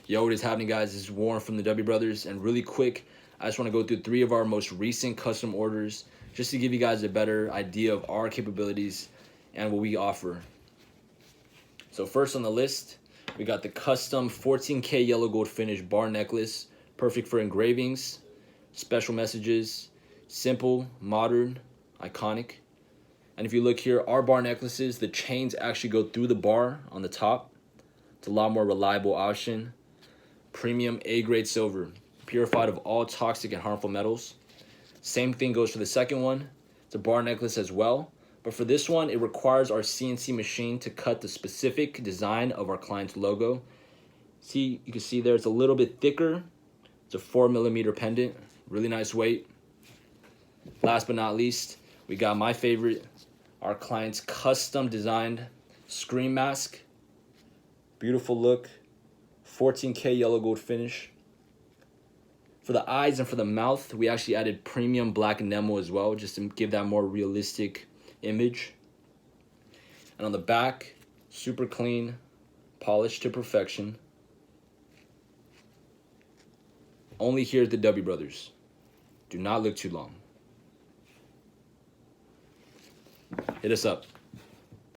Yo, what is happening, guys? This is Warren from the W Brothers, and really quick, I just want to go through 3 of our most recent custom orders just to give you guys a better idea of our capabilities and what we offer. So first on the list, we got the custom 14K yellow gold finish bar necklace, perfect for engravings, special messages, simple, modern, iconic. And if you look here, our bar necklaces, the chains actually go through the bar on the top. It's a lot more reliable option. Premium A-grade silver, purified of all toxic and harmful metals. Same thing goes for the second one. It's a bar necklace as well. But for this one, it requires our CNC machine to cut the specific design of our client's logo. See, you can see there it's a little bit thicker. It's a 4mm pendant, really nice weight. Last but not least, we got my favorite, our client's custom designed screen mask. Beautiful look, 14K yellow gold finish. For the eyes and for the mouth, we actually added premium black enamel as well, just to give that more realistic image. And on the back, super clean, polished to perfection. Only here at the W Brothers. Do not look too long. Hit us up.